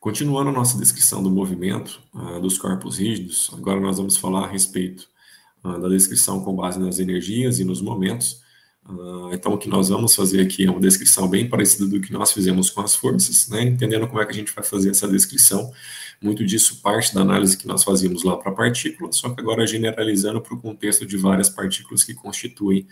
Continuando a nossa descrição do movimento dos corpos rígidos, agora nós vamos falar a respeito da descrição com base nas energias e nos momentos. Então, o que nós vamos fazer aqui é uma descrição bem parecida do que nós fizemos com as forças, né? Entendendo como é que a gente vai fazer essa descrição. Muito disso parte da análise que nós fazíamos lá para partículas, só que agora generalizando para o contexto de várias partículas que constituem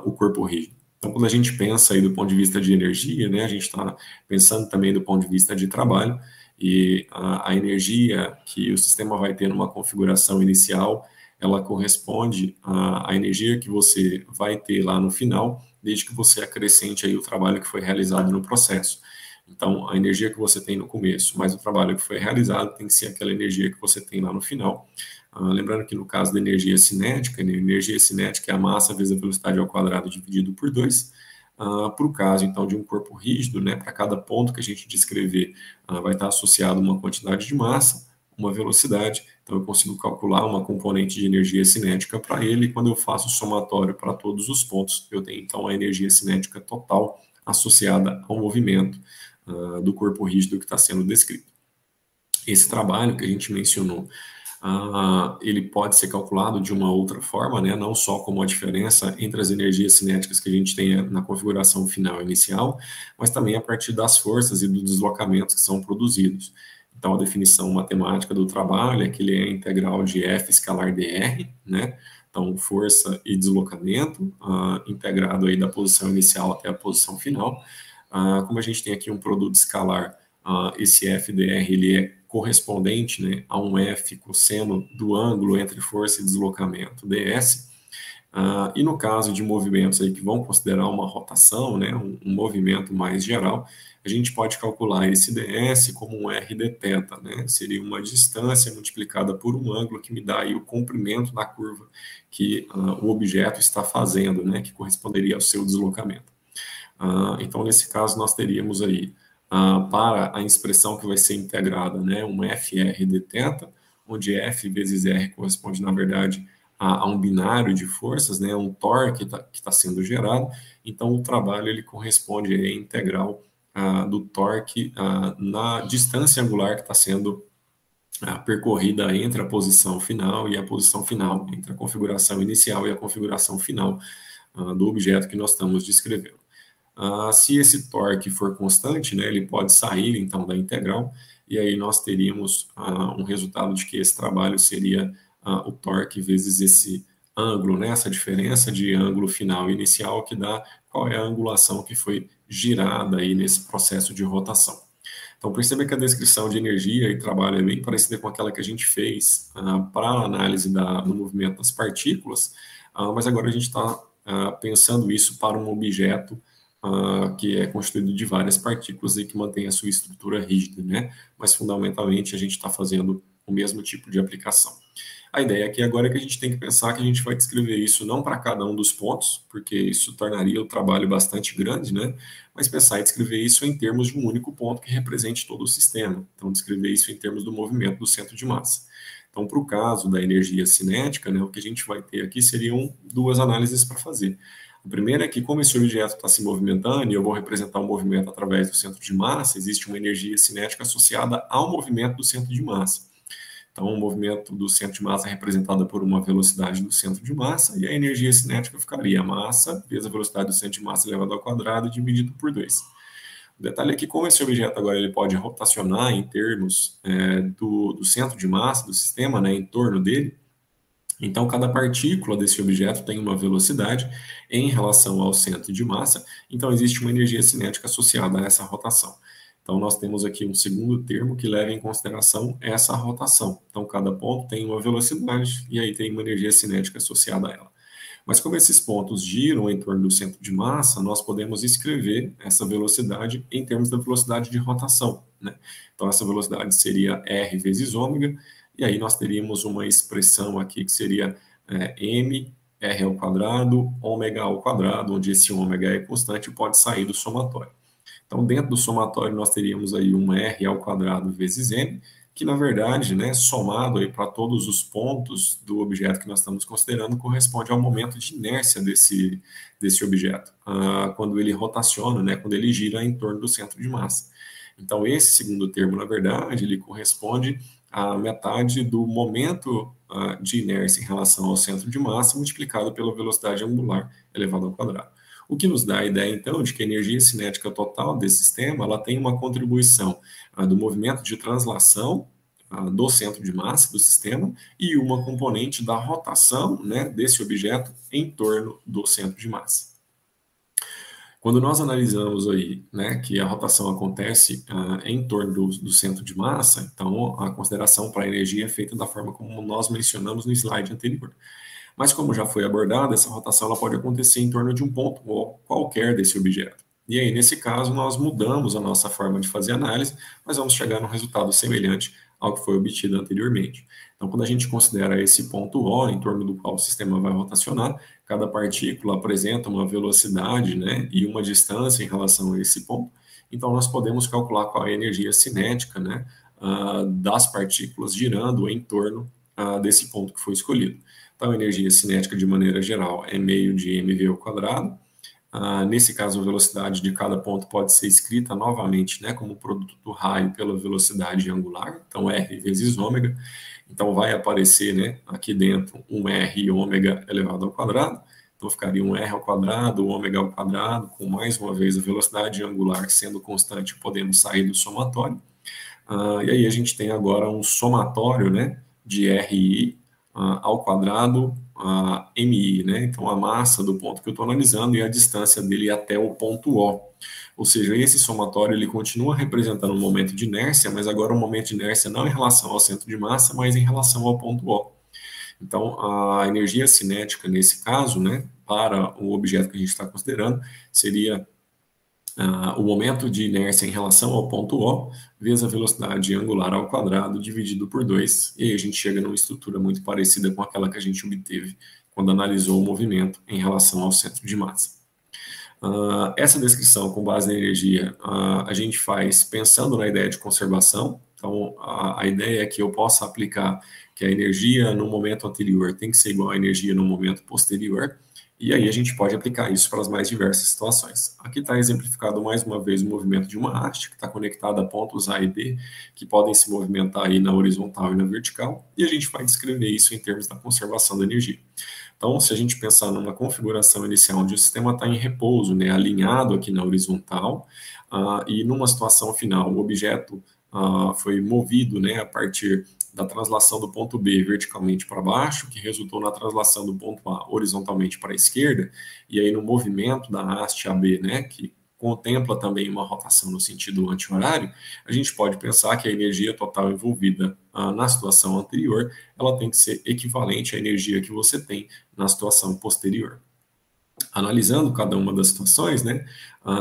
o corpo rígido. Então, quando a gente pensa aí do ponto de vista de energia, né, a gente está pensando também do ponto de vista de trabalho, e a energia que o sistema vai ter numa configuração inicial, ela corresponde à energia que você vai ter lá no final, desde que você acrescente aí o trabalho que foi realizado no processo. Então, a energia que você tem no começo, mais o trabalho que foi realizado, tem que ser aquela energia que você tem lá no final. Lembrando que no caso da energia cinética, né, energia cinética é a massa vezes a velocidade ao quadrado dividido por 2. Para o caso, então, de um corpo rígido, né, para cada ponto que a gente descrever, vai estar associado uma quantidade de massa, uma velocidade. Então, eu consigo calcular uma componente de energia cinética para ele, e quando eu faço o somatório para todos os pontos, eu tenho, então, a energia cinética total associada ao movimento do corpo rígido que está sendo descrito. Esse trabalho que a gente mencionou, ele pode ser calculado de uma outra forma, né? Não só como a diferença entre as energias cinéticas que a gente tem na configuração final inicial, mas também a partir das forças e dos deslocamentos que são produzidos. Então, a definição matemática do trabalho é que ele é integral de F escalar dr, né? Então, força e deslocamento, integrado aí da posição inicial até a posição final. Como a gente tem aqui um produto escalar, esse F dr ele é correspondente, né, a um F cosseno do ângulo entre força e deslocamento, ds. E no caso de movimentos aí que vão considerar uma rotação, né, um movimento mais geral, a gente pode calcular esse ds como um r de θ, né, seria uma distância multiplicada por um ângulo que me dá aí o comprimento da curva que o objeto está fazendo, né, que corresponderia ao seu deslocamento. Então, nesse caso, nós teríamos aí, para a expressão que vai ser integrada, né, um FR de θ, onde F vezes R corresponde, na verdade, a um binário de forças, né, um torque que está sendo gerado. Então, o trabalho ele corresponde à integral do torque na distância angular que está sendo percorrida entre a posição final e a posição final, entre a configuração inicial e a configuração final do objeto que nós estamos descrevendo. Se esse torque for constante, né, ele pode sair, então, da integral, e aí nós teríamos um resultado de que esse trabalho seria o torque vezes esse ângulo, né, essa diferença de ângulo final e inicial que dá qual é a angulação que foi girada aí nesse processo de rotação. Então, perceba que a descrição de energia e trabalho é bem parecida com aquela que a gente fez para a análise do movimento das partículas, mas agora a gente está pensando isso para um objeto que é constituído de várias partículas e que mantém a sua estrutura rígida, né? Mas, fundamentalmente, a gente está fazendo o mesmo tipo de aplicação. A ideia aqui agora é que a gente tem que pensar que a gente vai descrever isso não para cada um dos pontos, porque isso tornaria o trabalho bastante grande, né? Mas pensar em descrever isso em termos de um único ponto que represente todo o sistema. Então, descrever isso em termos do movimento do centro de massa. Então, para o caso da energia cinética, né, o que a gente vai ter aqui seriam duas análises para fazer. A primeira é que, como esse objeto está se movimentando, e eu vou representar o movimento através do centro de massa, existe uma energia cinética associada ao movimento do centro de massa. Então, o movimento do centro de massa é representado por uma velocidade do centro de massa, e a energia cinética ficaria a massa vezes a velocidade do centro de massa elevado ao quadrado dividido por 2. O detalhe é que, como esse objeto agora ele pode rotacionar em termos do centro de massa do sistema, né, em torno dele, então, cada partícula desse objeto tem uma velocidade em relação ao centro de massa, então existe uma energia cinética associada a essa rotação. Então, nós temos aqui um segundo termo que leva em consideração essa rotação. Então, cada ponto tem uma velocidade e aí tem uma energia cinética associada a ela. Mas como esses pontos giram em torno do centro de massa, nós podemos escrever essa velocidade em termos da velocidade de rotação, né? Então, essa velocidade seria R vezes ômega, e aí nós teríamos uma expressão aqui que seria m, r ao quadrado, ômega ao quadrado, onde esse ômega é constante e pode sair do somatório. Então, dentro do somatório, nós teríamos aí um r ao quadrado vezes m, que, na verdade, né, somado aí para todos os pontos do objeto que nós estamos considerando, corresponde ao momento de inércia desse objeto, quando ele rotaciona, né, quando ele gira em torno do centro de massa. Então, esse segundo termo, na verdade, ele corresponde à metade do momento de inércia em relação ao centro de massa multiplicado pela velocidade angular elevado ao quadrado. O que nos dá a ideia, então, de que a energia cinética total desse sistema ela tem uma contribuição do movimento de translação do centro de massa do sistema e uma componente da rotação, né, desse objeto em torno do centro de massa. Quando nós analisamos aí, né, que a rotação acontece em torno do centro de massa, então a consideração para a energia é feita da forma como nós mencionamos no slide anterior. Mas como já foi abordado, essa rotação ela pode acontecer em torno de um ponto qualquer desse objeto. E aí, nesse caso, nós mudamos a nossa forma de fazer análise, mas vamos chegar num resultado semelhante ao que foi obtido anteriormente. Então, quando a gente considera esse ponto O, em torno do qual o sistema vai rotacionar, cada partícula apresenta uma velocidade, né, e uma distância em relação a esse ponto. Então, nós podemos calcular qual é a energia cinética, né, das partículas girando em torno desse ponto que foi escolhido. Então, a energia cinética, de maneira geral, é meio de mv ao quadrado. Nesse caso, a velocidade de cada ponto pode ser escrita novamente, né, como produto do raio pela velocidade angular, então R vezes ômega. Então, vai aparecer, né, aqui dentro um R ômega elevado ao quadrado. Então, ficaria um R ao quadrado, ômega ao quadrado, com mais uma vez a velocidade angular sendo constante, podemos sair do somatório. E aí a gente tem agora um somatório, né, de RI ao quadrado MI, né? Então, a massa do ponto que eu estou analisando e a distância dele até o ponto O. Ou seja, esse somatório ele continua representando um momento de inércia, mas agora um momento de inércia não em relação ao centro de massa, mas em relação ao ponto O. Então, a energia cinética, nesse caso, né, para o objeto que a gente está considerando, seria o momento de inércia em relação ao ponto O, vezes a velocidade angular ao quadrado, dividido por 2, e aí a gente chega numa estrutura muito parecida com aquela que a gente obteve quando analisou o movimento em relação ao centro de massa. Essa descrição com base na energia a gente faz pensando na ideia de conservação. Então, a ideia é que eu possa aplicar que a energia no momento anterior tem que ser igual à energia no momento posterior, e aí a gente pode aplicar isso para as mais diversas situações. Aqui está exemplificado mais uma vez o movimento de uma haste que está conectada a pontos A e B, que podem se movimentar aí na horizontal e na vertical, e a gente vai descrever isso em termos da conservação da energia. Então, se a gente pensar numa configuração inicial onde o sistema está em repouso, né, alinhado aqui na horizontal, e numa situação final, o objeto foi movido, né, a partir da translação do ponto B verticalmente para baixo, que resultou na translação do ponto A horizontalmente para a esquerda, e aí no movimento da haste AB, né, que contempla também uma rotação no sentido anti-horário, a gente pode pensar que a energia total envolvida na situação anterior, ela tem que ser equivalente à energia que você tem na situação posterior. Analisando cada uma das situações, né,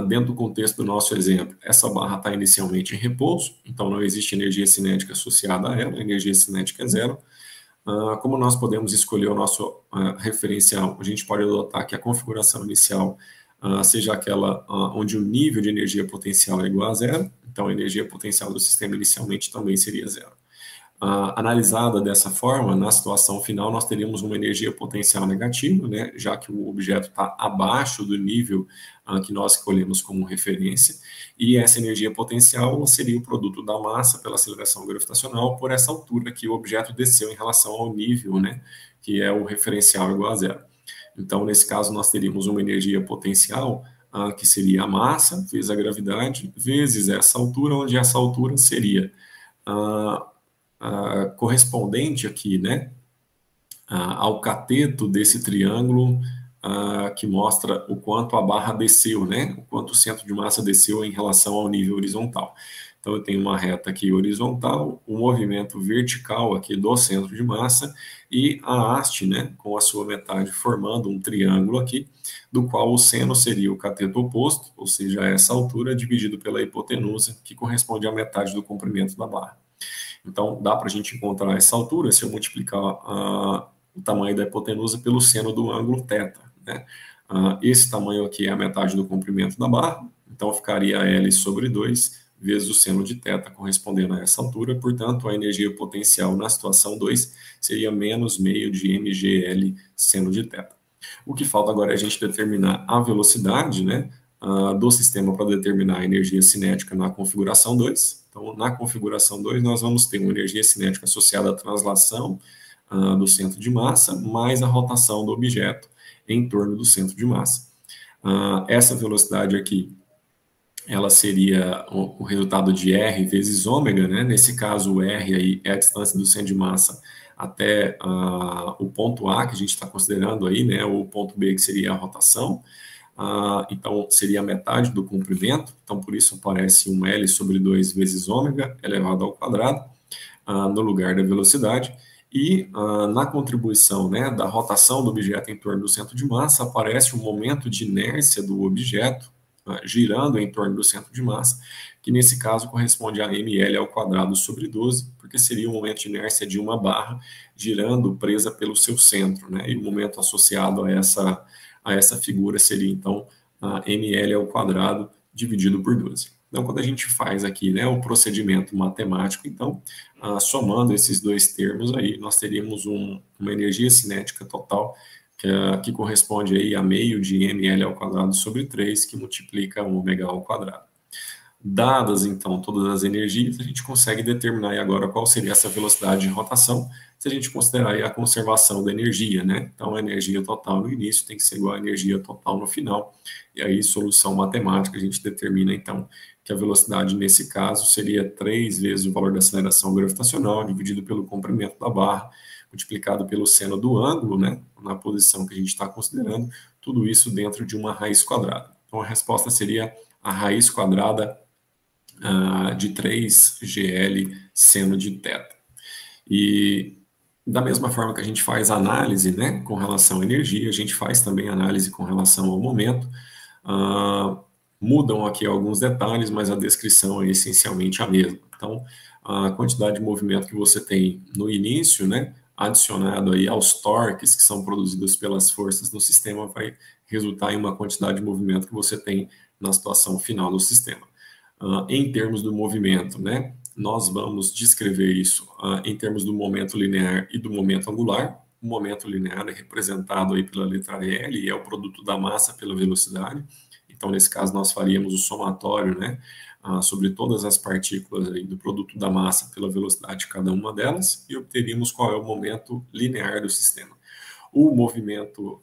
dentro do contexto do nosso exemplo, essa barra está inicialmente em repouso, então não existe energia cinética associada a ela, a energia cinética é zero. Como nós podemos escolher o nosso referencial, a gente pode adotar que a configuração inicial seja aquela onde o nível de energia potencial é igual a zero, então a energia potencial do sistema inicialmente também seria zero. Analisada dessa forma, na situação final, nós teríamos uma energia potencial negativa, né, já que o objeto está abaixo do nível que nós escolhemos como referência, e essa energia potencial seria o produto da massa pela aceleração gravitacional por essa altura que o objeto desceu em relação ao nível, né, que é o referencial igual a zero. Então, nesse caso, nós teríamos uma energia potencial que seria a massa vezes a gravidade, vezes essa altura, onde essa altura seria correspondente aqui, né, ao cateto desse triângulo que mostra o quanto a barra desceu, né, o quanto o centro de massa desceu em relação ao nível horizontal. Então, eu tenho uma reta aqui horizontal, o movimento vertical aqui do centro de massa e a haste, né, com a sua metade formando um triângulo aqui, do qual o seno seria o cateto oposto, ou seja, essa altura dividido pela hipotenusa, que corresponde à metade do comprimento da barra. Então, dá para a gente encontrar essa altura se eu multiplicar o tamanho da hipotenusa pelo seno do ângulo θ, né? Esse tamanho aqui é a metade do comprimento da barra, então ficaria L sobre 2 vezes o seno de θ correspondendo a essa altura, portanto, a energia potencial na situação 2 seria menos meio de mgl seno de θ. O que falta agora é a gente determinar a velocidade, né, do sistema para determinar a energia cinética na configuração 2. Então, na configuração 2, nós vamos ter uma energia cinética associada à translação do centro de massa, mais a rotação do objeto em torno do centro de massa. Essa velocidade aqui, ela seria o resultado de R vezes ômega, né? Nesse caso, o R aí é a distância do centro de massa até o ponto A, que a gente está considerando aí, né? O ponto B, que seria a rotação. Então, seria a metade do comprimento. Então, por isso aparece um L sobre 2 vezes ômega elevado ao quadrado, no lugar da velocidade. E na contribuição, né, da rotação do objeto em torno do centro de massa, aparece o momento de inércia do objeto girando em torno do centro de massa, que nesse caso corresponde a ml ao quadrado sobre 12, porque seria o momento de inércia de uma barra girando presa pelo seu centro, né? E o momento associado a essa figura seria, então, ml ao quadrado dividido por 12. Então, quando a gente faz aqui, né, o procedimento matemático, então, somando esses dois termos aí, nós teríamos uma energia cinética total que corresponde aí a meio de ml ao quadrado sobre 3, que multiplica ômega ao quadrado. Dadas, então, todas as energias, a gente consegue determinar aí agora qual seria essa velocidade de rotação, se a gente considerar aí a conservação da energia, né? Então, a energia total no início tem que ser igual à energia total no final, e aí, solução matemática, a gente determina, então, que a velocidade, nesse caso, seria 3 vezes o valor da aceleração gravitacional, dividido pelo comprimento da barra, multiplicado pelo seno do ângulo, né, na posição que a gente está considerando, tudo isso dentro de uma raiz quadrada. Então, a resposta seria a raiz quadrada de 3GL seno de θ. E da mesma forma que a gente faz análise, né, com relação à energia, a gente faz também análise com relação ao momento. Mudam aqui alguns detalhes, mas a descrição é essencialmente a mesma. Então, a quantidade de movimento que você tem no início, né, adicionado aí aos torques que são produzidos pelas forças no sistema, vai resultar em uma quantidade de movimento que você tem na situação final do sistema. Em termos do movimento, né, nós vamos descrever isso em termos do momento linear e do momento angular. O momento linear é representado aí pela letra L, e é o produto da massa pela velocidade. Então, nesse caso, nós faríamos o somatório, né, sobre todas as partículas aí do produto da massa pela velocidade de cada uma delas, e obteríamos qual é o momento linear do sistema. O movimento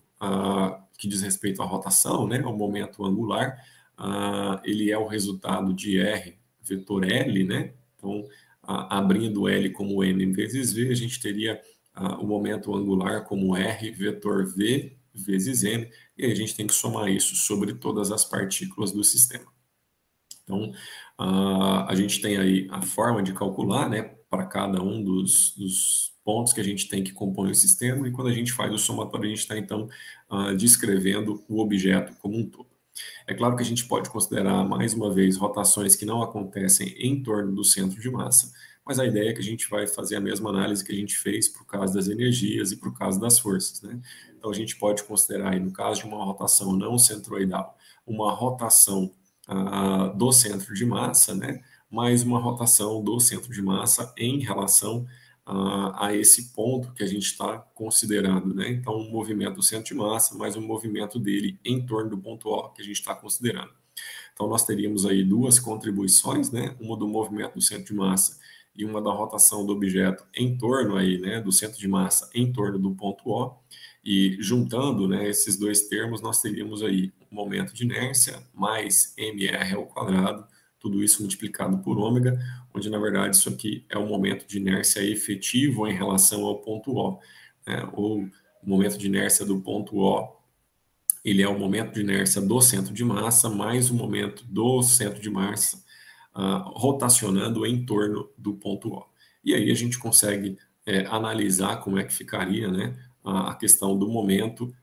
que diz respeito à rotação, né, o momento angular, ele é o resultado de R vetor L, né? Então, abrindo L como N vezes V, a gente teria o momento angular como R vetor V vezes M, e aí a gente tem que somar isso sobre todas as partículas do sistema. Então, a gente tem aí a forma de calcular, né, para cada um dos pontos que a gente tem que compor o sistema, e quando a gente faz o somatório, a gente está, então, descrevendo o objeto como um todo. É claro que a gente pode considerar, mais uma vez, rotações que não acontecem em torno do centro de massa, mas a ideia é que a gente vai fazer a mesma análise que a gente fez para o caso das energias e para o caso das forças, né? Então, a gente pode considerar, aí, no caso de uma rotação não centroidal, uma rotação do centro de massa, né? Mais uma rotação do centro de massa em relação a esse ponto que a gente está considerando, né? Então, um movimento do centro de massa, mais um movimento dele em torno do ponto O que a gente está considerando. Então, nós teríamos aí duas contribuições, né? Uma do movimento do centro de massa e uma da rotação do objeto em torno aí, né, do centro de massa em torno do ponto O, e juntando, né, esses dois termos, nós teríamos aí um momento de inércia mais mr ao quadrado, tudo isso multiplicado por ômega, onde, na verdade, isso aqui é o momento de inércia efetivo em relação ao ponto O, né, ou o momento de inércia do ponto O, ele é o momento de inércia do centro de massa, mais o momento do centro de massa rotacionando em torno do ponto O. E aí a gente consegue analisar como é que ficaria, né, a questão do momento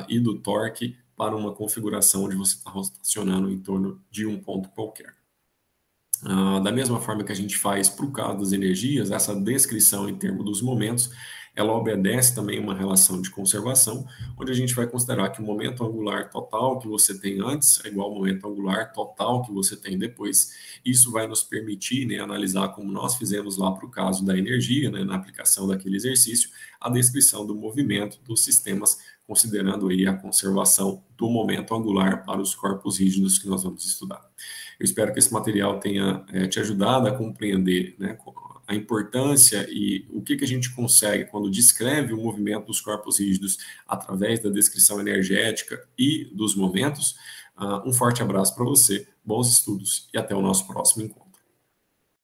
e do torque para uma configuração onde você está rotacionando em torno de um ponto qualquer. Da mesma forma que a gente faz para o caso das energias, essa descrição em termos dos momentos, ela obedece também uma relação de conservação, onde a gente vai considerar que o momento angular total que você tem antes é igual ao momento angular total que você tem depois. Isso vai nos permitir, né, analisar, como nós fizemos lá para o caso da energia, né, na aplicação daquele exercício, a descrição do movimento dos sistemas, considerando aí a conservação do momento angular para os corpos rígidos que nós vamos estudar. Eu espero que esse material tenha te ajudado a compreender, né, a importância e o que a gente consegue quando descreve o movimento dos corpos rígidos através da descrição energética e dos momentos. Um forte abraço para você, bons estudos e até o nosso próximo encontro.